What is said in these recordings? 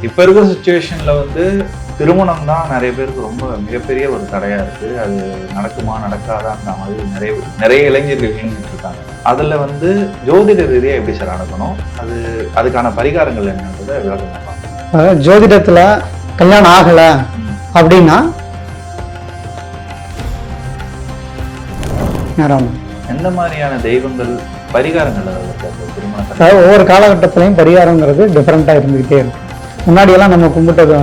இப்போ இருக்கிற சுச்சுவேஷன்ல திருமணம் தான் நிறைய பேருக்கு ரொம்ப மிகப்பெரிய ஒரு தடையா இருக்கு. அது நடக்குமா நடக்காதான்ற மாதிரி நிறைய இளைஞர்கள் இயங்கிட்டு இருக்காங்க. அதுல ஜோதிட ரீதியா எப்படி சார் அணுகணும், அதுக்கான பரிகாரங்கள் என்னன்றதை விளக்கமா. ஜோதிடத்துல கல்யாணம் ஆகல அப்படின்னா எந்த மாதிரியான தெய்வங்கள் பரிகாரங்கள் திருமணம் ஒவ்வொரு காலகட்டத்திலையும் பரிகாரங்கிறது டிஃபரெண்டா இருந்துகிட்டே இருக்கு. முன்னாடி எல்லாம் நம்ம கும்பிட்டது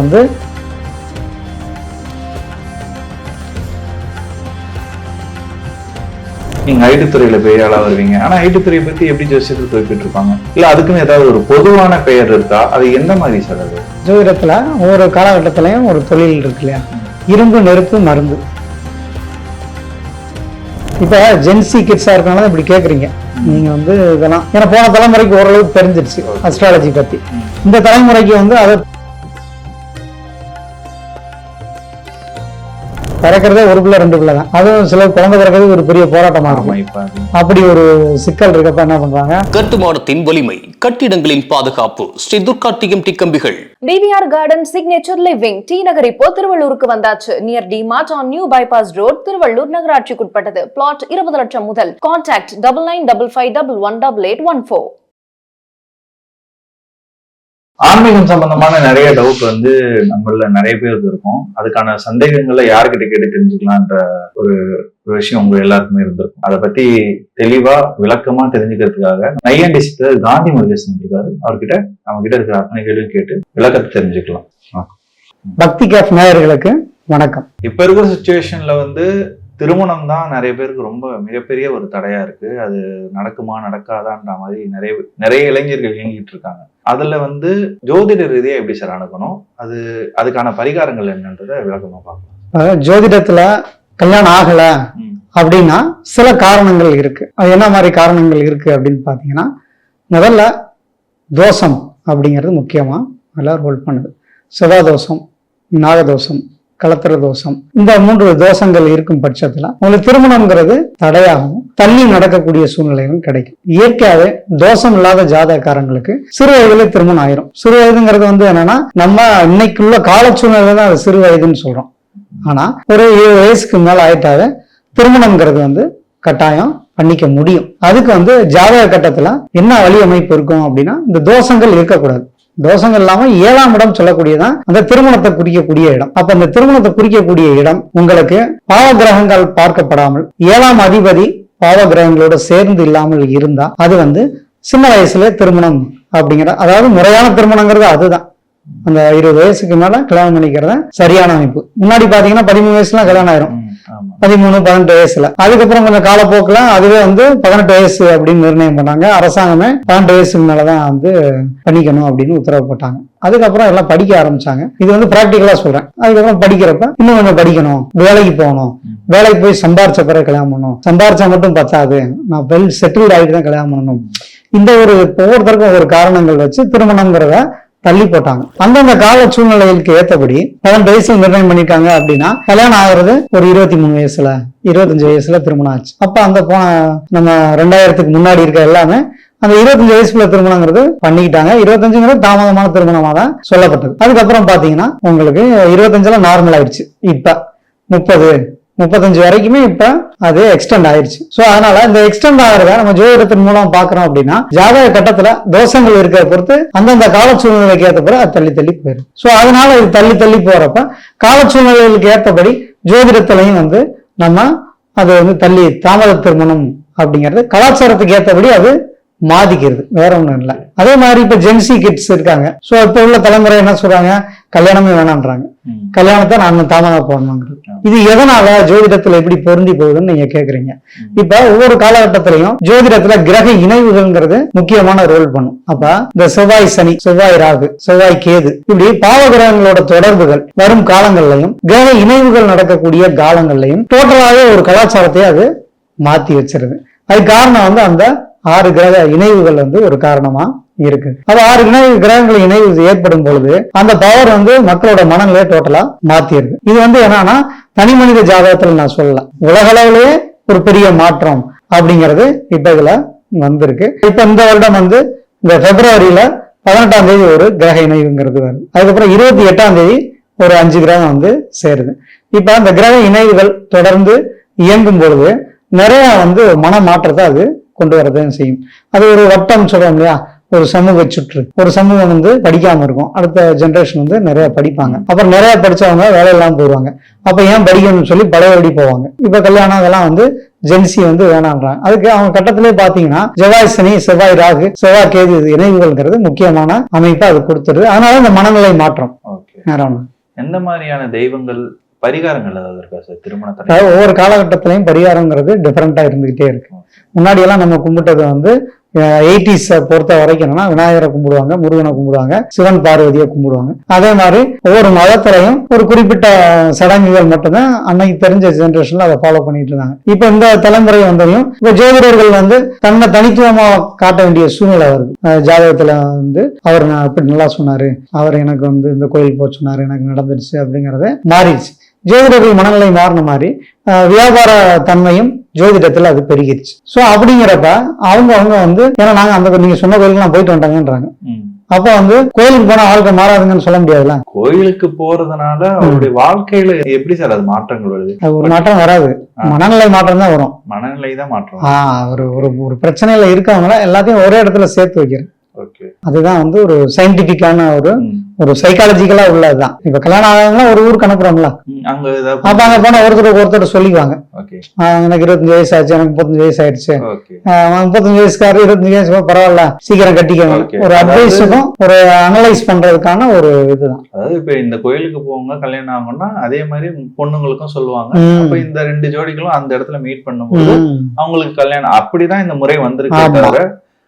நீங்க ஐடி துறையில பெரிய வருவீங்க. ஆனா ஐடி துறையை பத்தி எப்படி ஜோசியத்தில் குறிப்பிட்டு இருப்பாங்க, இல்ல அதுக்குன்னு ஏதாவது ஒரு பொதுவான பெயர் இருக்கா? அது எந்த மாதிரி சார்? அது ஜோதிடத்துல ஒவ்வொரு காலகட்டத்திலையும் ஒரு தொழில் இருக்கு இல்லையா, இரும்பு நெருப்பு மருந்து. இப்ப ஜென்சி கிட்ஸா இருக்கனால இப்படி கேக்குறீங்க நீங்க இதெல்லாம். ஏன்னா போன தலைமுறைக்கு ஓரளவுக்கு தெரிஞ்சிருச்சு அஸ்ட்ராலஜி பத்தி. இந்த தலைமுறைக்கு அதை பிறக்கிறதே ஒரு பிள்ளை ரெண்டு பிள்ளை தான். அதுவும் சில குழந்தை பிறக்கிறது ஒரு பெரிய போராட்டமா இருக்கும். அப்படி ஒரு சிக்கல் இருக்கப்ப என்ன பண்றாங்க, கட்டுமானத்தின் வலிமை, கட்டிடங்களின் பாதுகாப்பு, ஸ்ரீ துர்கா டிஎம்டி கம்பிகள். TVR garden signature living T Nagar இப்போ திருவள்ளூருக்கு வந்தாச்சு. Near D Mart on new bypass road, Tiruvallur நகராட்சிக்குட்பட்டது. பிளாட் 20 லட்சம் முதல். கான்டாக்ட் 9955118814. ஆன்மீகம் சம்பந்தமான நிறைய டவுட் நம்மள நிறைய பேருக்கு இருக்கும். அதுக்கான சந்தேகங்களை யாருக்கிட்ட கேட்டு தெரிஞ்சுக்கலான்ற ஒரு விஷயம் உங்க எல்லாருக்குமே இருந்திருக்கும். அதை பத்தி தெளிவா விளக்கமா தெரிஞ்சுக்கிறதுக்காக நையாண்டி சித்தர் காந்தி முருகேசன் இருக்காரு. அவர்கிட்ட நம்ம கிட்ட இருக்கிற அத்தனை கேள்வியும் கேட்டு விளக்கத்தை தெரிஞ்சுக்கலாம். பக்தி கேஃப் நேயர்களுக்கு வணக்கம். இப்ப இருக்கிற சுச்சுவேஷன்ல திருமணம் தான் நிறைய பேருக்கு ரொம்ப மிகப்பெரிய ஒரு தடையா இருக்கு. அது நடக்குமா நடக்காதான்ற மாதிரி நிறைய இளைஞர்கள் இயங்கிட்டு இருக்காங்க. அதுல ஜோதிட ரீதியா எப்படி சார் அணுகணும், அதுக்கான பரிகாரங்கள் என்னன்றதை விளக்கமா பார்க்கலாம். ஜோதிடத்துல கல்யாணம் ஆகல அப்படின்னா சில காரணங்கள் இருக்கு. அது என்ன மாதிரி காரணங்கள் இருக்கு அப்படின்னு பாத்தீங்கன்னா, முதல்ல தோஷம் அப்படிங்கிறது முக்கியமா எல்லாரும் ஹோல்ட் பண்ணுது. செவ்வாதோஷம், நாகதோஷம், கலத்திர தோஷம், இந்த 3 தோஷங்கள் இருக்கும் பட்சத்துல உங்களுக்கு திருமணம்ங்கிறது தடையாகவும் தள்ளி நடக்கக்கூடிய சூழ்நிலைகளும் கிடைக்கும். இயற்கையாவே தோஷம் இல்லாத ஜாதகக்காரங்களுக்கு சிறு வயதுல திருமணம் ஆயிரும். சிறு வயதுங்கிறது என்னன்னா, நம்ம இன்னைக்குள்ள கால சூழ்நிலை தான் அது சிறு வயதுன்னு சொல்றோம். ஆனா ஒரு 7 வயசுக்கு மேல ஆயிட்டாவே திருமணம்ங்கிறது கட்டாயம் பண்ணிக்க முடியும். அதுக்கு ஜாதக கட்டத்துல என்ன வழி அமைப்பு இருக்கும் அப்படின்னா, இந்த தோஷங்கள் இருக்கக்கூடாது. தோஷங்கள் இல்லாம 7ஆம் இடம் சொல்லக்கூடியதான் அந்த திருமணத்தை குறிக்கக்கூடிய இடம். அப்ப அந்த திருமணத்தை குறிக்கக்கூடிய இடம் உங்களுக்கு பாவ கிரகங்கள் பார்க்கப்படாமல் 7ஆம் அதிபதி பாவ கிரகங்களோட சேர்ந்து இல்லாமல் இருந்தா அது சின்ன வயசுல திருமணம் அப்படிங்கிற, அதாவது முறையான திருமணங்கிறது அதுதான். அந்த 20 வயசுக்கு மேல கல்யாணம் பண்ணிக்கிறத சரியான அமைப்பு. முன்னாடி பாத்தீங்கன்னா 13 வயசுல கல்யாணம் ஆயிரும், 13, 18 வயசுல. அதுக்கப்புறம் கொஞ்சம் காலப்போக்குல அதுவே 18 வயசு அப்படின்னு நிர்ணயம் பண்ணாங்க. அரசாங்கமே 18 வயசுக்கு மேலதான் பண்ணிக்கணும் அப்படின்னு உத்தரவு போட்டாங்க. அதுக்கப்புறம் எல்லாம் படிக்க ஆரம்பிச்சாங்க. இது பிராக்டிகலா சொல்றேன். அதுக்கப்புறம் படிக்கிறப்ப இன்னும் கொஞ்சம் படிக்கணும், வேலைக்கு போகணும், வேலைக்கு போய் சம்பாரிச்ச பிறகு கல்யாணம் பண்ணணும், சம்பாரிச்சா மட்டும் பத்தாது, நான் வெல் செட்டில்ட் ஆகிட்டு தான் கல்யாணம் பண்ணணும். இந்த ஒவ்வொருத்தருக்கும் ஒரு காரணங்கள் வச்சு திருமணம்ங்கிறத தள்ளி போட்டாங்க. அந்தந்த கால சூழ்நிலைகளுக்கு ஏற்றபடி 18 வயசுல நிர்ணயம் பண்ணிட்டாங்க அப்படின்னா கல்யாணம் ஆகுறது ஒரு 23 வயசுல 25 வயசுல திருமணம் ஆச்சு. அப்ப நம்ம 2000க்கு முன்னாடி இருக்க எல்லாமே அந்த 25 வயசுல திருமணங்கிறது பண்ணிக்கிட்டாங்க. 25ங்கிறது தாமதமான திருமணமா தான் சொல்லப்பட்டது. அதுக்கப்புறம் பாத்தீங்கன்னா உங்களுக்கு 25ல நார்மல் ஆயிடுச்சு. இப்ப 30, 35 வரைக்குமே இப்ப அது எக்ஸ்டெண்ட் ஆயிடுச்சு. சோ அதனால இந்த எக்ஸ்டெண்ட் ஆகிறத நம்ம ஜோதிடத்தின் மூலம் பாக்குறோம் அப்படின்னா, ஜாதக கட்டத்துல தோஷங்கள் இருக்கிற பொறுத்து அந்தந்த கால சூழ்நிலைக்கு ஏற்ற பிறகு அது தள்ளி தள்ளி போயிடும். சோ அதனால இது தள்ளி தள்ளி போறப்ப கால சூழ்நிலைகளுக்கு ஏற்றபடி ஜோதிடத்திலையும் நம்ம அது தள்ளி தாமத திருமணம் அப்படிங்கிறது கலாச்சாரத்துக்கு ஏற்றபடி அது மாதிக்கிறது, வேற ஒண்ணும் இல்லை. அதே மாதிரி இப்ப ஜென்சி கிட்ஸ் இருக்காங்க. சோ இப்ப உள்ள தலைமுறை என்ன சொல்றாங்க, கல்யாணமே வேணான்றாங்க, கல்யாணத்தை நான் தாமதம் போடணுங்கிறது. இது எதனால ஜோதிடத்துல எப்படி பொருந்தி போகுதுன்னு நீங்க கேக்குறீங்க. இப்ப ஒவ்வொரு காலகட்டத்திலையும் ஜோதிடத்துல கிரக இணைவுகள்ங்கிறது முக்கியமான ரோல் பண்ணும். அப்ப இந்த செவ்வாய் சனி, செவ்வாய் ராகு, செவ்வாய் கேது, இப்படி பாவ கிரகங்களோட தொடர்புகள் வரும் காலங்கள்லையும் கிரக இணைவுகள் நடக்கக்கூடிய காலங்கள்லையும் டோட்டலாவே ஒரு கலாச்சாரத்தையே அது மாத்தி வச்சிருது. அது காரணம் அந்த 6 கிரக இணைவுகள் ஒரு காரணமா இருக்கு. அது 6 கிரகங்கள் இணைவு ஏற்படும் பொழுது அந்த பவர் மக்களோட மனநிலையை டோட்டலா மாத்திருது. இது என்னன்னா தனி மனித ஜாதகத்துல நான் சொல்லல, உலக அளவிலேயே ஒரு பெரிய மாற்றம் அப்படிங்கிறது இப்ப இதுல வந்திருக்கு. இப்ப இந்த வருடம் இந்த பிப்ரவரியில 18ஆம் தேதி ஒரு கிரக இணைவுங்கிறது வருது. அதுக்கப்புறம் 28ஆம் தேதி ஒரு 5 கிரகம் வந்து சேருது. இப்ப அந்த கிரக இணைவுகள் தொடர்ந்து இயங்கும் பொழுது நிறைய வந்து மன மாற்றத்தை அது கொண்டு வரதான் செய்யும். அது ஒரு வட்டம் சொல்றோம் இல்லையா, ஒரு சமூக சுற்று. ஒரு சமூகம் வந்து படிக்காம இருக்கும், அடுத்த ஜெனரேஷன் வந்து நிறைய படிப்பாங்க, அப்புறம் நிறைய படிச்சவங்க வேலை இல்லாம போயிடுவாங்க. அப்ப ஏன் படிக்கணும்னு சொல்லி பழையபடி போவாங்க. இப்ப கல்யாணம் அதெல்லாம் வந்து ஜென்சி வந்து வேணான்றாங்க. அதுக்கு அவங்க கட்டத்திலே பாத்தீங்கன்னா செவ்வாய் சனி, செவ்வாய் ராகு, செவ்வாய் கேது இணைவுகள்ங்கிறது முக்கியமான அமைப்பா அது கொடுத்துருது. அதனால இந்த மனநிலை மாற்றம். நேரம் எந்த மாதிரியான தெய்வங்கள் பரிகாரங்கள் ஏதாவது இருக்கா சார் திருமணத்தை? அதாவது ஒவ்வொரு காலகட்டத்திலையும் பரிகாரங்கிறது டிஃபரெண்டா இருந்துகிட்டே இருக்கு. முன்னாடி எல்லாம் நம்ம கும்பிட்டது வந்து 80s பொறுத்த வரைக்கும் என்னன்னா விநாயகரை கும்பிடுவாங்க, முருகனை கும்பிடுவாங்க, சிவன் பார்வதியை கும்பிடுவாங்க. அதே மாதிரி ஒவ்வொரு மதத்திலையும் ஒரு குறிப்பிட்ட சடங்குகள் மட்டும்தான் அன்னைக்கு தெரிஞ்ச ஜெனரேஷன்ல அதை ஃபாலோ பண்ணிட்டு இருந்தாங்க. இப்ப இந்த தலைமுறை வந்ததையும் இப்ப ஜோதிடர்கள் வந்து தன்னை தனித்துவமா காட்ட வேண்டிய சூழ்நிலை வருது. ஜாதகத்துல வந்து அவர் நான் அப்படி நல்லா சொன்னாரு, அவர் எனக்கு வந்து இந்த கோயில் போக சொன்னாரு, எனக்கு நடந்துருச்சு அப்படிங்கறத மாறிடுச்சு. ஜோதிடர்கள் மனநிலை மாறின மாதிரி வியாபார தன்மையும் ஜோதிடத்துல அது பெருகிருச்சு. சோ அப்படிங்கிறப்ப அவங்க வந்து ஏன்னா நாங்க அந்த நீங்க சொன்ன கோயிலுக்கு போயிட்டு வந்துட்டாங்கன்றாங்க. அப்ப வந்து கோயிலுக்கு போனா வாழ்க்கை மாறாதுங்கன்னு சொல்ல முடியாதுல்ல. கோயிலுக்கு போறதுனால அவருடைய வாழ்க்கையில எப்படி சார் அது மாற்றங்கள் வருது? அது ஒரு மாற்றம் வராது, மனநிலை மாற்றம் தான் வரும். மனநிலை தான் மாற்றம். ஒரு பிரச்சனையில இருக்கவங்கள எல்லாத்தையும் ஒரே இடத்துல சேர்த்து வைக்கிறேன். அதுதான் வந்து ஒரு சயின்டிபிக்கான ஒரு சைக்காலஜிக்கலா உள்ளதுதான். இப்ப கல்யாணம் ஆகாதவங்களா ஒரு ஊருக்கு அனுப்புறோம்ல, அப்ப அங்க போனா ஒருத்தர் சொல்லிக்குவாங்க, எனக்கு 25 வயசு ஆச்சு, எனக்கு 35 வயசு ஆயிடுச்சு, 35 வயசுக்காரு 25 வயசு பரவாயில்ல சீக்கிரம் கட்டிக்கணும். ஒரு அட்வைஸுக்கும் ஒரு அனலைஸ் பண்றதுக்கான ஒரு இதுதான். அதாவது இப்ப இந்த கோயிலுக்கு போவாங்க கல்யாணம் ஆகும்னா அதே மாதிரி பொண்ணுங்களுக்கும் சொல்லுவாங்க. அப்ப இந்த 2 ஜோடிகளும் அந்த இடத்துல மீட் பண்ணும்போது அவங்களுக்கு கல்யாணம் அப்படிதான் இந்த முறை வந்திருக்கு.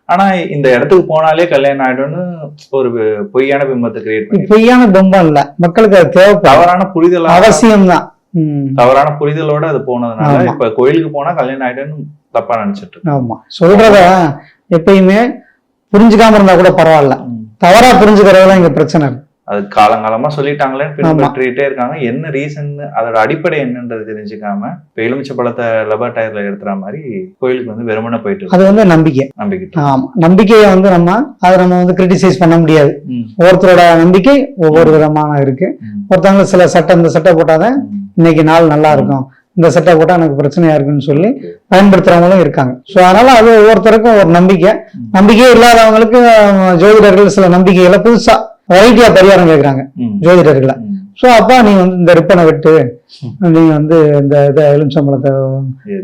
ஆனா இந்த இடத்துக்கு போனாலே கல்யாணம் ஆயிடும்னு ஒரு பொய்யான பிம்பத்தை கிரியேட் பண்ணி, பொய்யான பிம்பம் இல்ல, மக்களுக்கு அது தேவை, தவறான புரிதல் அவசியம் தான். தவறான புரிதலோட அது போனதுனால இப்ப கோயிலுக்கு போனா கல்யாணம் ஆயிடும்னு தப்பா நினைச்சிட்டு. ஆமா, சொல்றத எப்பயுமே புரிஞ்சுக்காம இருந்தா கூட பரவாயில்ல, தவறா புரிஞ்சுக்கிறதுதான் இங்க பிரச்சனை. அது காலங்காலமா சொல்லிட்டாங்களேன்னு பின்பற்றிட்டே இருக்காங்க. என்ன ரீசன், அதோட அடிப்படை என்னன்றது தெரிஞ்சுக்காம இப்ப எலுமிச்சை பழத்தை லெபர் டயர்ல எடுத்துற மாதிரி கோயிலுக்கு வந்து வெறுமனை போயிட்டு அது வந்து நம்பிக்கை. ஆமா, நம்பிக்கையை வந்து நம்ம வந்து கிரிட்டிசைஸ் பண்ண முடியாது. ஒவ்வொருத்தரோட நம்பிக்கை ஒவ்வொரு விதமான இருக்கு. ஒருத்தவங்க சில சட்டை, இந்த சட்டை போட்டாதான் இன்னைக்கு நாள் நல்லா இருக்கும், இந்த சட்டை போட்டா எனக்கு பிரச்சனையா இருக்குன்னு சொல்லி பயன்படுத்துறவங்களும் இருக்காங்க. சோ அதனால அது ஒவ்வொருத்தருக்கும் ஒரு நம்பிக்கையே இல்லாதவங்களுக்கு ஜோதிடர்கள் சில நம்பிக்கைகளை புதுசா வெரைட்டியா பரிகாரம் கேட்கறாங்க ஜோதிடர்கள. சோ அப்பா நீ வந்து இந்த ரிப்பனை விட்டு நீங்க வந்து இந்த எலுமிச்சம்பழத்தை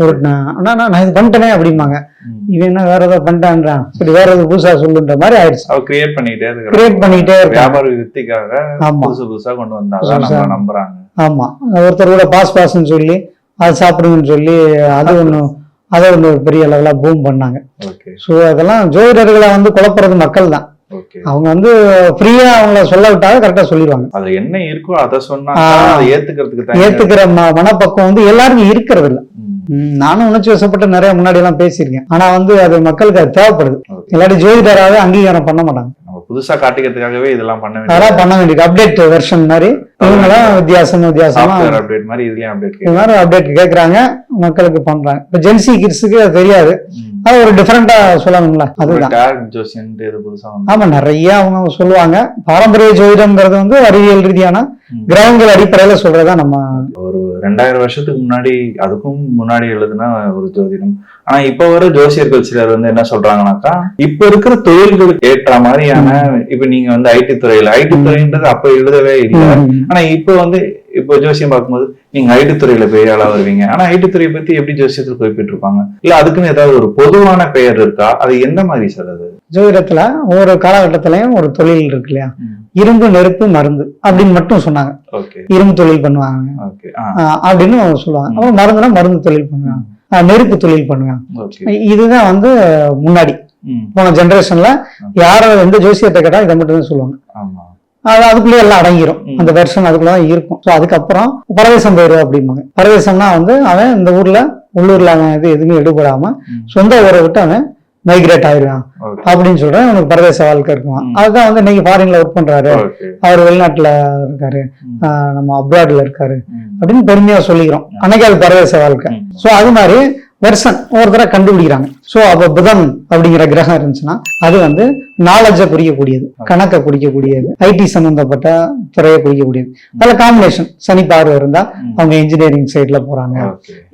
உருட்டினா நான் இது பண்ணிட்டேனே அப்படிம்பாங்க. இவன் என்ன வேற ஏதாவது பண்ணிட்டான்றான், சரி வேற ஏதாவது புதுசா சொல்லுன்ற மாதிரி ஆயிடுச்சு. கிரியேட் பண்ணிட்டே வியாபார விருத்திக்காக புதுசா கொண்டு வந்தாங்க நம்புறாங்க. ஆமா, ஒருத்தர் கூட பாஸ்ன்னு சொல்லி அது சாப்பிடுங்கன்னு சொல்லி அதை ஒண்ணு பெரிய லெவலா பூம் பண்ணாங்க. சோ அதெல்லாம் ஜோதிடர்களை வந்து குழப்பறது மக்கள் தான். அவங்க வந்து ஃப்ரீயா அவங்கள சொல்ல விட்டாங்க, கரெக்டா சொல்லிடுவாங்க. அது என்ன இருக்கோ அதை சொன்னா ஏத்துக்கிற மனப்பக்குவம் வந்து எல்லாருக்கும் இருக்கிறது இல்ல. நானும் உணர்ச்சி வசப்பட்டு நிறைய முன்னாடி எல்லாம் பேசியிருக்கேன். ஆனா வந்து அது மக்களுக்கு அது தேவைப்படுது. எல்லாரும் ஜோதிடராகவே அங்கீகாரம் பண்ண மாட்டாங்க. புதுசா காட்டிக்கிறதுக்காகவே இதெல்லாம் பண்ண வேண்டியது அப்டேட் வெர்ஷன் மாதிரி இவங்கெல்லாம் வித்தியாசமா அப்டேட் மாதிரி இதுலயும் அப்டேட் கேக்குறாங்க, மக்களுக்கு பண்றாங்க. இப்ப ஜென்சி கிட்ஸுக்கு அது தெரியாது, அது ஒரு டிஃபரெண்டா சொல்லணும்ல. அதுதான் ஆமா, நிறைய அவங்க சொல்லுவாங்க. பாரம்பரிய ஜோதிடம்ங்கிறது வந்து அறிவியல் ரீதியான கிரகங்கள் அடிப்படையில சொல்றதா. நம்ம ஒரு 2000 வருஷத்துக்கு முன்னாடி, அதுக்கும் முன்னாடி எழுதுனா ஒரு ஜோதிடம். ஆனா இப்ப வர ஜோசியர்கள் சிலர் வந்து என்ன சொல்றாங்கன்னாக்கா, இப்ப இருக்கிற தொழில்களுக்கு ஏற்ற மாதிரியான, இப்ப நீங்க வந்து ஐடி துறைன்றது அப்ப எழுதவே இல்லை. ஆனா இப்ப வந்து இப்போ ஜோசியம் பார்க்கும்போது நீங்க ஐடி துறையில பெரிய ஆளா வருவீங்க, ஆனா ஐடி துறையை பத்தி எப்படி ஜோசியத்தில் குறிப்பிட்டு இருப்பாங்க? இல்ல அதுக்குன்னு ஏதாவது ஒரு பொதுவான பெயர் இருக்கா? அது எந்த மாதிரி சார்? அது ஜோதிடத்துல ஒவ்வொரு காலகட்டத்திலயும் ஒரு தொழில் இருக்கு இல்லையா, இரும்பு நெருப்பு மருந்து அப்படின்னு மட்டும் சொன்னாங்க. இரும்பு தொழில் பண்ணுவாங்க அப்படின்னு சொல்லுவாங்க. அப்புறம் மருந்துனா மருந்து தொழில் பண்ணுவாங்க, நெருப்பு தொழில் பண்ணுவாங்க. இதுதான் வந்து முன்னாடி போன ஜெனரேஷன்ல யார எந்த ஜோசியத்தை கேட்டா இதை மட்டும் தான் சொல்லுவாங்க. அதுக்குள்ளே எல்லாம் அடங்கிரும், அந்த வெர்ஷன் அதுக்குள்ளதான் இருக்கும். ஸோ அதுக்கப்புறம் பரவேசம் போயிடும் அப்படிம்பாங்க. பரவேசம்னா வந்து அவன் இந்த உள்ளூர்ல அவன் எதுவுமே எடுபடாம சொந்த ஊரை விட்டு அவன் மைக்ரேட் ஆயிடுவான் அப்படின்னு சொல்றேன். அவனுக்கு பரதேச வாழ்க்கை இருக்குவான். அதுதான் வந்து இன்னைக்கு ஃபாரின்ல ஒர்க் பண்றாரு, அவர் வெளிநாட்டுல இருக்காரு, நம்ம அப்ராட்ல இருக்காரு அப்படின்னு பெருமையா சொல்லிக்கிறோம். அன்னைக்கு அது பரதேச வாழ்க்கை. சோ அது மாதிரி வெர்சன் ஒரு தடவை கண்டுபிடிக்கிறாங்க. ஸோ அப்போ புதன் அப்படிங்கிற கிரகம் இருந்துச்சுன்னா அது வந்து நாலேஜை குறிக்கக்கூடியது, கணக்கை குறிக்கக்கூடியது, ஐடி சம்பந்தப்பட்ட துறையை குறிக்கக்கூடியது. அதில் காம்பினேஷன் சனி பார்வை இருந்தா அவங்க இன்ஜினியரிங் சைட்ல போறாங்க.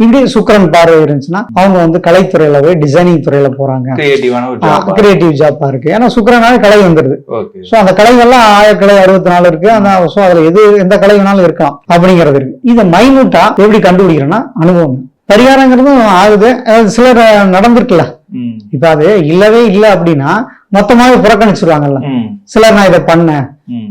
இப்படி சுக்கிரன் பார்வை இருந்துச்சுன்னா அவங்க வந்து கலைத்துறையில போய் டிசைனிங் துறையில போறாங்க. கிரியேட்டிவ் ஜாப்பா இருக்கு. ஏன்னா சுக்கிரனால கலை வந்துருது. ஸோ அந்த கலைகள்லாம் 1000 கலை 64 இருக்கு. ஸோ அதுல எந்த கலை வேணாலும் இருக்கலாம் அப்படிங்கிறது இருக்கு. இதை மைனூட்டா எப்படி கண்டுபிடிக்கிறோம்னா அனுபவம். பரிகாரங்கிறதும் ஆகுது. சிலர் நடந்திருக்குல்ல, இப்ப அது இல்லவே இல்லை அப்படின்னா மொத்தமாவே புறக்கணிச்சிருவாங்கல்ல. சிலர் நான் இதை பண்ணேன்,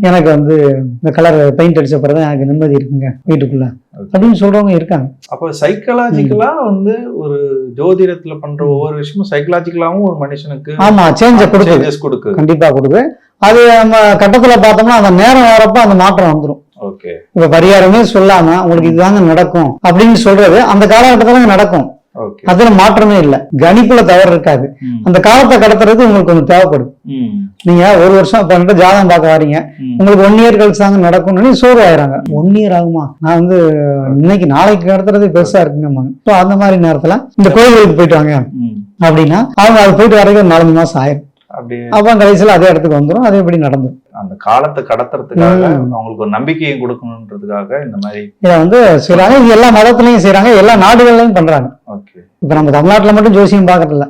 எனக்கு வந்து இந்த கலர் பெயிண்ட் அடிச்ச பிறகு எனக்கு நிம்மதி இருக்குங்க வீட்டுக்குள்ள அப்படின்னு சொல்றவங்க இருக்காங்க. அப்ப சைக்கலாஜிக்கலா வந்து ஒரு ஜோதிடத்துல பண்ற ஒவ்வொரு விஷயமும் சைக்கலாஜிக்கலாவும் ஒரு மனுஷனுக்கு ஆமா சேஞ்ச கொடுக்கு, கண்டிப்பா கொடுக்கு. அது நம்ம கட்டத்துல பார்த்தோம்னா அந்த நேரம் வரப்ப அந்த மாற்றம் வந்துடும். இப்ப பரிகாரமே சொல்லாம உங்களுக்கு இதுதாங்க நடக்கும் அப்படின்னு சொல்றது அந்த காலகட்டத்துல நடக்கும். அதுல மாற்றமே இல்லை, கணிப்புல தவறு இருக்காது. அந்த காலத்தை கடத்துறது உங்களுக்கு கொஞ்சம் தேவைப்படுது. நீங்க ஒரு வருஷம் இப்ப ஜாதகம் பார்க்க வரீங்க, உங்களுக்கு 1 இயர் கழிச்சு தாங்க நடக்கும்னு சோர்வு ஆயிராங்க. 1 இயர் ஆகுமா, நான் வந்து இன்னைக்கு நாளைக்கு கடத்துறது பெருசா இருக்குங்க. ஸோ அந்த மாதிரி நேரத்துல இந்த கோயிலுக்கு போயிட்டு வாங்க அப்படின்னா அவங்க அது போயிட்டு வரைக்கும் 4 மாசம் ஆயிரும். அப்ப கடைசியில அதே இடத்துக்கு வந்துடும். அது எப்படி நடந்துடும். அந்த காலத்தை கடத்துறதுக்காக அவங்களுக்கு ஒரு நம்பிக்கையை கொடுக்கணுன்றதுக்காக இந்த மாதிரி இதை வந்து செய்யறாங்க. இது எல்லா மதத்திலையும் செய்யறாங்க, எல்லா நாடுகள்லயும் பண்றாங்க. இப்ப நம்ம தமிழ்நாட்டுல மட்டும் ஜோசியம் பாக்குறதுல,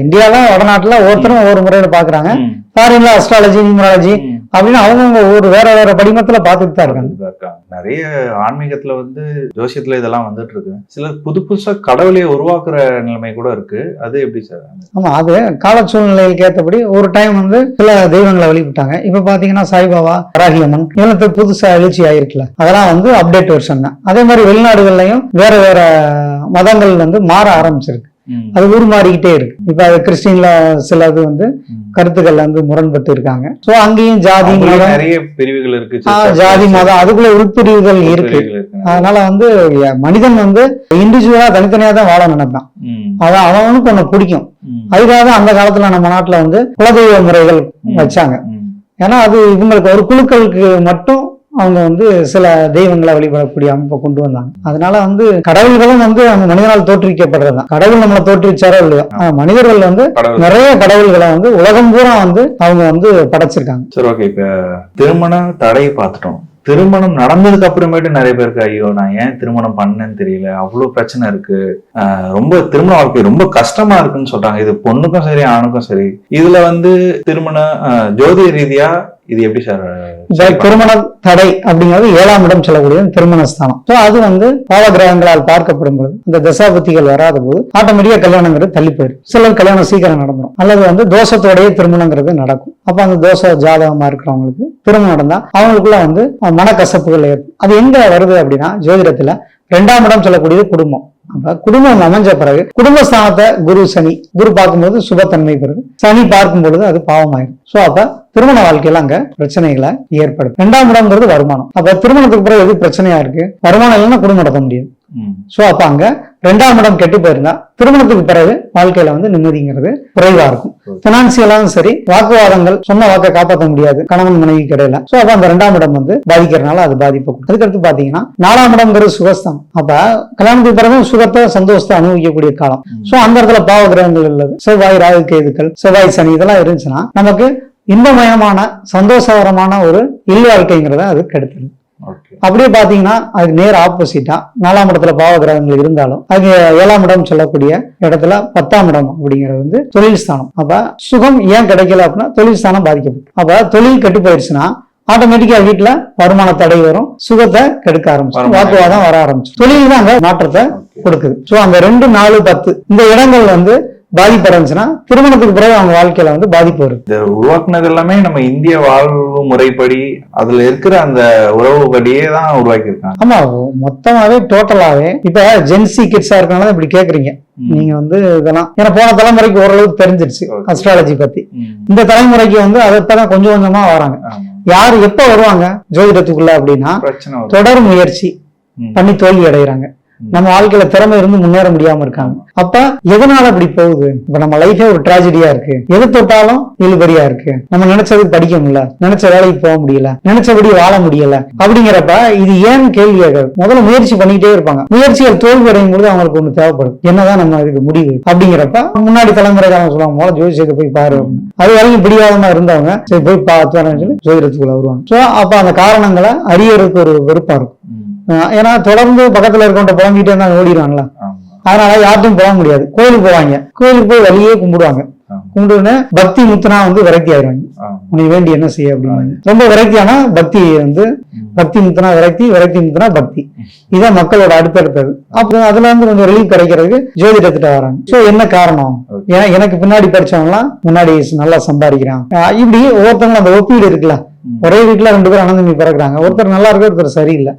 இந்தியால வடநாட்டுல ஒவ்வொருத்தரும் ஒவ்வொரு முறையில பாக்குறாங்க. ஃபாரின்ல அஸ்ட்ராலஜி, நியூமராலஜி அப்படின்னு அவங்க ஒரு வேற வேற படிமத்துல பாத்துட்டு தான் இருக்காங்க. நிறைய ஆன்மீகத்துல வந்து ஜோசியத்துல இதெல்லாம் வந்துட்டு இருக்கு. சில புதுசா கடவுளையை உருவாக்குற நிலைமை கூட இருக்கு. அது எப்படி சார்? ஆமா, அது கால சூழ்நிலைக்கு ஏற்றபடி ஒரு டைம் வந்து சில தெய்வங்களை வழிபட்டாங்க. இப்ப பாத்தீங்கன்னா சாய்பாபா, ராகியம்மன் இதெல்லாம் புதுசா எழுச்சி ஆயிருக்குல்ல, அதெல்லாம் வந்து அப்டேட் வெர்ஷன் தான். அதே மாதிரி வெளிநாடுகள்லயும் வேற வேற மதங்கள் வந்து மாற ஆரம்பிச்சிருக்கு. அது உருமாறிக்கிட்டே இருக்கு. இப்ப அது கிறிஸ்டின்ல சிலது வந்து கருத்துக்கள் வந்து முரண்பட்டு இருக்காங்க. சோ அங்கேயும் ஜாதி மதம் நிறைய பிரிவுகள் இருக்கு. ஜாதி மதம் அதுக்குள்ள உட்பிரிவுகள் இருக்கு. அதனால வந்து மனிதன் வந்து இண்டிவிஜுவலா தனித்தனியா தான் வாழ நினைப்பான். அதான் அவனுக்கு ஒண்ணு பிடிக்கும். அதுக்காக அந்த காலத்துல நம்ம நாட்டுல வந்து குலதெய்வ முறைகள் வச்சாங்க. ஏன்னா அது இவங்களுக்கு ஒரு குழுக்களுக்கு மட்டும் அவங்க வந்து சில தெய்வங்களை வழிபடக்கூடிய அமைப்பை கொண்டு வந்தாங்க. அதனால வந்து கடவுள்களும் வந்து நம்ம மனிதனால் தோற்றுவிக்கப்படுறதுதான். கடவுள் நம்மளை தோற்றுவிச்சாரோ இல்லையோ, மனிதர்கள் வந்து நிறைய கடவுள்களை வந்து உலகம் பூரா வந்து அவங்க வந்து படைச்சிருக்காங்க. சரி, ஓகே. இப்ப திருமண தடை பார்த்துட்டோம். திருமணம் நடந்ததுக்கு அப்புறமேட்டு நிறைய பேருக்கு ஐயோ நான் ஏன் திருமணம் பண்ணேன்னு தெரியல, அவ்வளவு பிரச்சனை இருக்கு, ரொம்ப திருமண வாழ்க்கை ரொம்ப கஷ்டமா இருக்குன்னு சொல்றாங்க. இது பொண்ணுக்கும் சரி ஆணுக்கும் சரி. இதுல வந்து திருமண ஜோதிட ரீதியா இது எப்படி சார்? திருமண தடை அப்படிங்கிறது 7ஆம் இடம் சொல்லக்கூடிய திருமண ஸ்தானம். அது வந்து பாவ கிரகங்களால் பார்க்கப்படும் போது இந்த தசாபுத்திகள் வராத போது ஆட்டோமேட்டிக்கா கல்யாணங்கிறது தள்ளி போயிடும். சிலர் கல்யாணம் சீக்கிரம் நடந்துடும், அல்லது வந்து தோஷத்தோடைய திருமணங்கிறது நடக்கும். அப்ப அந்த தோஷ ஜாதகமா இருக்கிறவங்களுக்கு திருமணம் நடந்தா அவங்களுக்குள்ள வந்து மனக்கசப்புகள் ஏற்படும். அது எங்க வருது அப்படின்னா ஜோதிடத்துல 2ஆம் இடம் சொல்லக்கூடியது குடும்பம். அப்ப குடும்பம் அமைஞ்ச பிறகு குடும்பஸ்தானத்தை குரு பார்க்கும்போது சுபத்தன்மை பெறுது, சனி பார்க்கும் பொழுது அது பாவமாயிடும். சோ அப்ப திருமண வாழ்க்கையில அங்க பிரச்சனைகளை ஏற்படுது. 2ஆம் இடம்ங்கிறது வருமானம். அப்ப திருமணத்துக்கு பிறகு எது பிரச்சனையா இருக்கு, வருமானம் இல்லைன்னா குடும்பம் நடத்த முடியாது. சோ அப்ப அங்க 2ஆம் இடம் கெட்டு போயிருந்தா திருமணத்துக்கு பிறகு வாழ்க்கையில வந்து நிம்மதிங்கிறது குறைவா இருக்கும். பினான்சியலாவும் சரி, வாக்குவாதங்கள் சொன்ன வாக்கை காப்பாற்ற முடியாது கணவன் மனைவி கிடையில. சோ அப்ப அந்த 2ஆம் இடம் வந்து பாதிக்கிறதுனால அது பாதிப்பு. அதுக்கடுத்து பாத்தீங்கன்னா 4ஆம் இடம்ங்கிறது சுகஸ்தானம். அப்ப கல்யாணத்துக்கு பிறகு சுகத்தை சந்தோஷத்தை அனுபவிக்கக்கூடிய காலம். சோ அந்த இடத்துல பாவ கிரகங்கள் உள்ளது, செவ்வாய் ராகு கேதுக்கள், செவ்வாய் சனி இதெல்லாம் இருந்துச்சுன்னா நமக்கு இன்பமயமான சந்தோஷகரமான ஒரு இல்வாழ்க்கைங்கிறத அது கெடுத்துருது. அப்படியே பாத்தீங்கன்னா அதுக்கு நேர் ஆப்போசிட்டா 4ஆம் இடத்துல பாவ கிரகங்கள் இருந்தாலும் அது 7ஆம் இடம் சொல்லக்கூடிய இடத்துல 10ஆம் இடம் அப்படிங்கிறது வந்து தொழில் ஸ்தானம். அப்ப சுகம் ஏன் கிடைக்கல அப்படின்னா தொழில் ஸ்தானம் பாதிக்கப்படும். அப்ப தொழில் கெட்டு போயிடுச்சுன்னா ஆட்டோமேட்டிக்கா வீட்டுல வருமான தடை வரும், சுகத்தை கெடுக்க ஆரம்பிச்சு, வாக்குவாதம் வர ஆரம்பிச்சு, தொழில் தான் அங்க மாற்றத்தை கொடுக்குது. சோ அந்த 2, 4, 10 இந்த இடங்கள் வந்து பாதிப்பு இருந்துச்சுன்னா திருமணத்துக்கு பிறகு அவங்க வாழ்க்கையில வந்து பாதிப்பு வரும். உருவாக்குனது எல்லாமே நம்ம இந்திய வாழ்வு முறைப்படி அதுல இருக்கிற அந்த உறவுபடியே தான் உருவாக்கி இருக்காங்க. ஆமா, மொத்தமாவே டோட்டலாவே இப்ப ஜென்சி கிட்ஸா இருக்கனால இப்படி கேக்குறீங்க நீங்க வந்து இதெல்லாம். ஏன்னா போன தலைமுறைக்கு ஓரளவுக்கு தெரிஞ்சிருச்சு அஸ்ட்ராலஜி பத்தி. இந்த தலைமுறைக்கு வந்து அதற்காக கொஞ்சம் கொஞ்சமா வராங்க. யாரு எப்ப வருவாங்க ஜோதிடத்துக்குள்ள அப்படின்னா தொடர் முயற்சி பண்ணி தோல்வி அடைகிறாங்க. நம்ம வாழ்க்கையில திறமை இருந்து முன்னேற முடியாம இருக்காங்க. அப்ப எதனால அப்படி போகுது? இப்ப நம்ம லைஃபே ஒரு டிராஜடியா இருக்கு, எது தொட்டாலும் இழுபறியா இருக்கு, நம்ம நினைச்சதுக்கு படிக்க முடியல, நினைச்ச வேலைக்கு போக முடியல, நினைச்சபடி வாழ முடியல. அப்படிங்கிறப்ப இது ஏன் கேள்வி கேட்காது. முதல்ல முயற்சி பண்ணிக்கிட்டே இருப்பாங்க. முயற்சிகள் தோல்வி அடையும் பொழுது அவங்களுக்கு ஒண்ணு தேவைப்படும், என்னதான் நம்ம இதுக்கு முடிவு அப்படிங்கிறப்ப முன்னாடி தலைமுறைக்காரங்க சொல்லுவாங்க, முதல்ல ஜோதிஷத்தை போய் பாரு. அது வரைக்கும் பிடிவாதமா இருந்தவங்க சரி போய் பார்த்து வரேன்னு சொல்லி ஜோதிடத்துக்குள்ள வருவாங்க. சோ அப்ப அந்த காரணங்களை அறியறதுக்கு ஒரு வெறுப்பா இருக்கும். ஏன்னா தொடர்ந்து பக்கத்துல இருக்கவன்ட்ட புலம்பிட்டே இருந்தா ஓடிடுவாங்களா, அதனால யார்ட்டும் போக முடியாது. கோயிலுக்கு போவாங்க, கோயிலுக்கு போய் வழியே கும்பிடுவாங்க. கும்பிடுன்னு பக்தி முத்துனா விரக்தி ஆயிடுவாங்க. உனக்கு வேண்டி என்ன செய்ய அப்படின்னு ரொம்ப விரக்தியானா பக்தி பக்தி முத்துனா விரக்தி, விரக்தி முத்துனா பக்தி. இதான் மக்களோட அடுத்தடுத்தது. அப்புறம் அதுல கொஞ்சம் ரிலீஃப் கிடைக்கிறதுக்கு ஜோதிடத்திட்ட வராங்க. சோ என்ன காரணம்? ஏன்னா எனக்கு பின்னாடி படிச்சவங்க எல்லாம் முன்னாடி நல்லா சம்பாதிக்கிறான். இப்படி ஒவ்வொருத்தவங்களும் அந்த ஒப்பீடு இருக்குல்ல, ஒரே வீட்டுல 2 பேரும் அனந்தமி பிறகுறாங்க, ஒருத்தர் நல்லா இருக்கு, ஒருத்தர் சரியில்லை.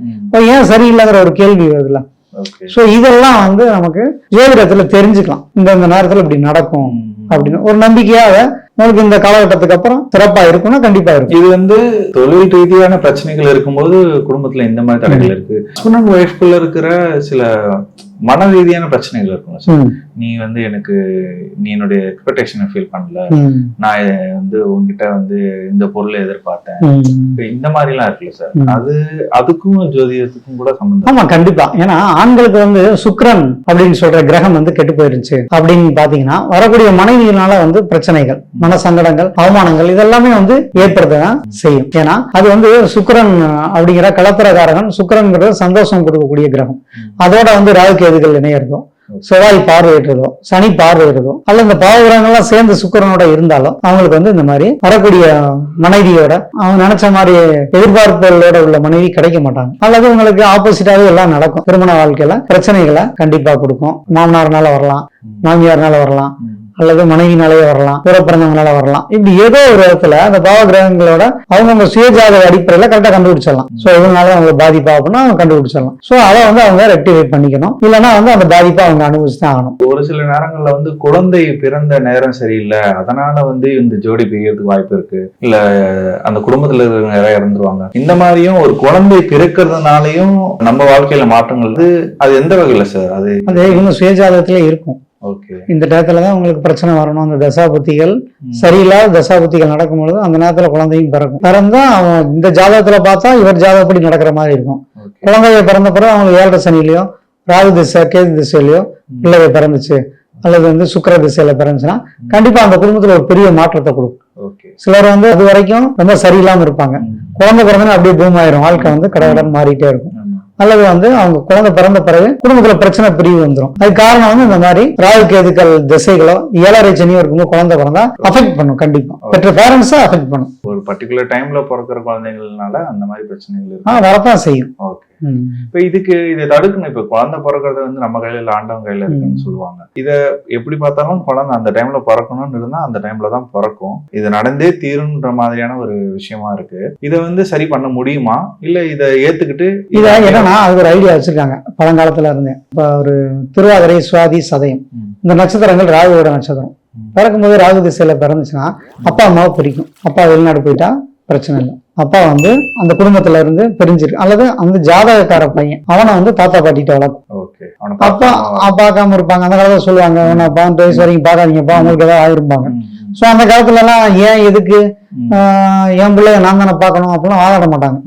ஏன் சரியில்லைங்கிற ஒரு கேள்வி வருதுல்ல. சோ இதெல்லாம் நமக்கு ஜோதிடத்துல தெரிஞ்சுக்கலாம். இந்த நேரத்துல இப்படி நடக்கும் அப்படின்னு ஒரு நம்பிக்கையாக உங்களுக்கு இந்த காலகட்டத்துக்கு அப்புறம் சிறப்பா இருக்கும்னா கண்டிப்பா இருக்கும். இது தொழில் ரீதியான பிரச்சனைகள் இருக்கும்போது குடும்பத்துல இந்த மாதிரி தடைகள் இருக்கு. ஹஸ்பண்ட் ஒய்ஃப்குள்ள இருக்கிற சில மன ரீதியான பிரச்சனைகள் இருக்கும். நீ எனக்கு நீ என்னுடைய எக்ஸ்பெக்டேஷனை ஃபீல் பண்ணல, நான் உங்ககிட்ட இந்த பொருளை எதிர்பார்த்தேன், இந்த மாதிரி எல்லாம் இருக்குல்ல சார், அதுக்கும் ஜோதிடத்துக்கும் கூட சம்பந்தம்? ஆமா கண்டிப்பா. ஏன்னா ஆண்களுக்கு சுக்கிரன் அப்படின்னு சொல்ற கிரகம் கெட்டு போயிருச்சு அப்படின்னு பாத்தீங்கன்னா வரக்கூடிய மனைவியினால பிரச்சனைகள், மன சங்கடங்கள், அவமானங்கள் இதெல்லாமே ஏற்படுத்ததான் செய்யும். ஏன்னா அது சுக்கிரன் அப்படிங்கிற கலத்திரகாரகன். சுக்கிரன்ங்கிறது சந்தோஷம் கொடுக்கக்கூடிய கிரகம். அதோட ராகு கேதுகள் இணையறதோ, செவ்வாய் பார்வையிடுறதோ, சனி பார்வையிடுறதோ, அல்ல இந்த பாவகிரகங்கள்லாம் சேர்ந்து சுக்கிரனோட இருந்தாலும் அவங்களுக்கு இந்த மாதிரி வரக்கூடிய மனைவியோட அவங்க நினைச்ச மாதிரி எதிர்பார்ப்புகளோட உள்ள மனைவி கிடைக்க மாட்டாங்க. அல்லது உங்களுக்கு ஆப்போசிட்டாவே எல்லாம் நடக்கும். திருமண வாழ்க்கையில பிரச்சனைகளை கண்டிப்பா கொடுக்கும். மாமனார்னால வரலாம், மாமியார்னால வரலாம், அல்லது மனைவினாலேயே வரலாம், கூட பிறந்தவங்களால வரலாம். இப்படி ஏதோ ஒரு இடத்துல அந்த பாவ கிரகங்களோட அவங்க சுயஜாத அடிப்படையில கரெக்டா கண்டுபிடிச்சிடலாம். சோ இதனால அவங்களுக்கு பாதிப்பா அப்படின்னா அவங்க கண்டுபிடிச்சிடலாம். சோ அதை அவங்க ரெக்டிஃபை பண்ணிக்கணும். இல்லைன்னா அந்த பாதிப்பா அவங்க அனுபவிச்சுதான் ஆகணும். ஒரு சில நேரங்கள்ல குழந்தை பிறந்த நேரம் சரியில்லை, அதனால இந்த ஜோடி பிரியறதுக்கு வாய்ப்பு இருக்கு. இல்ல அந்த குடும்பத்துல இருக்கிற நிறைய இறந்துருவாங்க. இந்த மாதிரியும் ஒரு குழந்தை பிறக்கிறதுனாலையும் நம்ம வாழ்க்கையில மாற்றங்கள் அது எந்த வகையில சார்? அது இவங்க சுயஜாதகத்திலே இருக்கும். இந்த டயத்துலதான் உங்களுக்கு பிரச்சனை வரணும். அந்த தசாபுத்திகள் சரியில்லாத தசாபுத்திகள் நடக்கும்பொழுது அந்த நேரத்துல குழந்தையும் பிறக்கும். பிறந்தா அவன் இந்த ஜாதகத்துல பார்த்தா இவர் ஜாதகப்படி நடக்கிற மாதிரி இருக்கும். குழந்தைய பிறந்த பிறகு அவங்களுக்கு 7 சனிலையோ, ராகு திசை, கேது திசையிலயோ பிள்ளைய பிறந்துச்சு, அல்லது சுக்கிர திசையில பிறந்துச்சுன்னா கண்டிப்பா அந்த குடும்பத்துல ஒரு பெரிய மாற்றத்தை கொடுக்கும். சிலர் அது வரைக்கும் ரொம்ப சரியில்லாம இருப்பாங்க. குழந்தை பிறந்தா அப்படியே பூம் ஆயிரும், வாழ்க்கை கடவுடன் மாறிட்டே இருக்கும். அல்லது அவங்க குழந்தை பிறந்த பிறகு குடும்பத்துல பிரச்சனை பிரிவு வந்துடும். அது காரணம் இந்த மாதிரி ராகு கேதுக்கள் திசைகளோ 7 சனியோ இருக்கும்போது குழந்தை பிறந்தா அஃபெக்ட் பண்ணும். கண்டிப்பா பெற்ற பேரண்ட்ஸ் அஃபெக்ட் பண்ணும். ஒரு பர்டிகுலர் டைம்ல பிறக்கிற குழந்தைகள்னால அந்த மாதிரி பிரச்சனைகள் வரத்தான் செய்யும். இப்ப இதை தடுக்கணும். இப்ப குழந்தை பிறக்கிறது நம்ம கையில ஆண்டவங்க கையில இருக்குன்னு சொல்லுவாங்க. இத எப்படி பார்த்தாலும் குழந்தை அந்த டைம்ல பிறக்கணும்னு இருந்தா அந்த டைம்ல தான் பிறக்கும். இது நடந்தே தீருன்ற மாதிரியான ஒரு விஷயமா இருக்கு. இதை சரி பண்ண முடியுமா, இல்ல இதை ஏத்துக்கிட்டு அது ஒரு ஐடியா வச்சிருக்காங்க பழங்காலத்துல இருந்தேன். இப்ப ஒரு திருவாதிரை, சுவாதி, சதயம் இந்த நட்சத்திரங்கள் ராகுவோட நட்சத்திரம். பிறக்கும்போது ராகு திசையில பிறந்துச்சுன்னா அப்பா அம்மாவை பிரிக்கும். அப்பா வெளிநாடு போயிட்டா பிரச்சனை இல்லை. அப்பா அந்த குடும்பத்துல இருந்து பிரிஞ்சிருக்கு. அல்லது அந்த ஜாதகக்கார பையன் அவனை தாத்தா பாட்டிட்ட வளர்க்கும். அப்பா பார்க்காம இருப்பாங்க. அந்த காலத்துல சொல்லுவாங்க, 12 வயசு வரைக்கும் பார்க்காதீங்கப்பா, அவங்களுக்கு ஏதாவது ஆயிருப்பாங்க. சோ அந்த காலத்துல எல்லாம் ஏன் எதுக்கு என் பிள்ளைய நான் தானே பார்க்கணும் அப்படின்னு வாதாட மாட்டாங்க.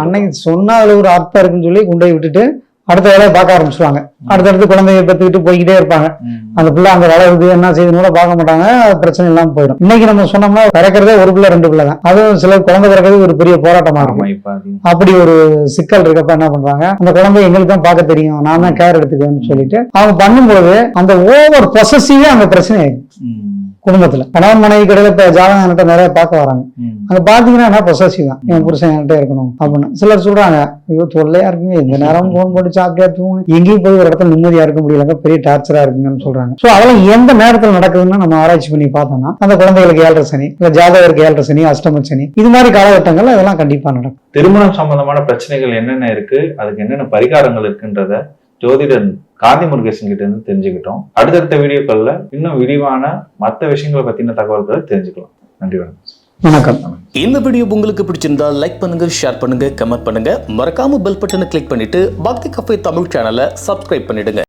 அன்னைக்கு சொன்னா அதுல ஒரு அர்த்தம் இருக்குன்னு சொல்லி கொண்டு போய் விட்டுட்டு அடுத்த வேலையை பார்க்க ஆரம்பிச்சுவாங்க. அடுத்தடுத்து குழந்தைய பத்துக்கிட்டு போய்கிட்டே இருப்பாங்க. அந்த பிள்ளை அந்த வளருது என்ன செய்யுதுன்னு கூட பார்க்க மாட்டாங்க. பிரச்சனை இல்லாம போயிடும். இன்னைக்கு நம்ம சொன்னோம்னா பிறக்கிறதே ஒரு பிள்ளை 2 பிள்ளை தான். அதுவும் சில குழந்தை பிறக்கிறது ஒரு பெரிய போராட்டமா இருக்கும். அப்படி ஒரு சிக்கல் இருக்கப்ப என்ன பண்றாங்க, அந்த குழந்தை எங்களுக்கு தான் பார்க்க தெரியும், நான் தான் கேர் எடுத்துக்குவேன்னு சொல்லிட்டு அவங்க பண்ணும்போது அந்த ஓவர் பொசசிவே அந்த பிரச்சனை ஆயிடும் குடும்பத்துல. கணவன் மனைவி கடையில இப்ப ஜாதகம் நிறைய பார்க்க வராங்க. அங்க பாத்தீங்கன்னா என்ன பொசசிவ் தான், என் புருஷன் என்கிட்ட இருக்கணும் அப்படின்னு. சிலர் சொல்றாங்க, ஐயோ தொல்லையா இருக்குங்க, இந்த நேரம் போன் போட்டு சாப்பிட்டா தூங்க, எங்கேயும் போய் ஒரு இடத்துல நிம்மதியா இருக்க முடியலங்க, பெரிய டார்ச்சரா இருக்குங்கன்னு சொல்றாங்க. சோ அதெல்லாம் எந்த நேரத்துல நடக்குதுன்னு நம்ம ஆராய்ச்சி பண்ணி பார்த்தோம்னா அந்த குழந்தைகளுக்கு 7 சனி, இல்ல ஜாதகருக்கு 7 சனி, அஷ்டம சனி, இது மாதிரி காலகட்டங்கள்ல இதெல்லாம் கண்டிப்பா நடக்கும். திருமணம் சம்பந்தமான பிரச்சனைகள் என்னென்ன இருக்கு, அதுக்கு என்னென்ன பரிகாரங்கள் இருக்குன்றத ஜோதிடன் காந்தி முருகேசன் கிட்ட இருந்து தெரிஞ்சுக்கிட்டோம். அடுத்தடுத்த வீடியோக்கள்ல இன்னும் விரிவான மற்ற விஷயங்களை பத்தின தகவல்களை தெரிஞ்சுக்கலாம். நன்றி, வணக்கம். வணக்கம். இந்த வீடியோ உங்களுக்கு பிடிச்சிருந்தா லைக் பண்ணுங்க, ஷேர் பண்ணுங்க, கமெண்ட் பண்ணுங்க. மறக்காம பெல் பட்டனை கிளிக் பண்ணிட்டு பக்தி கஃபே தமிழ் சேனலை சப்ஸ்கிரைப் பண்ணிடுங்க.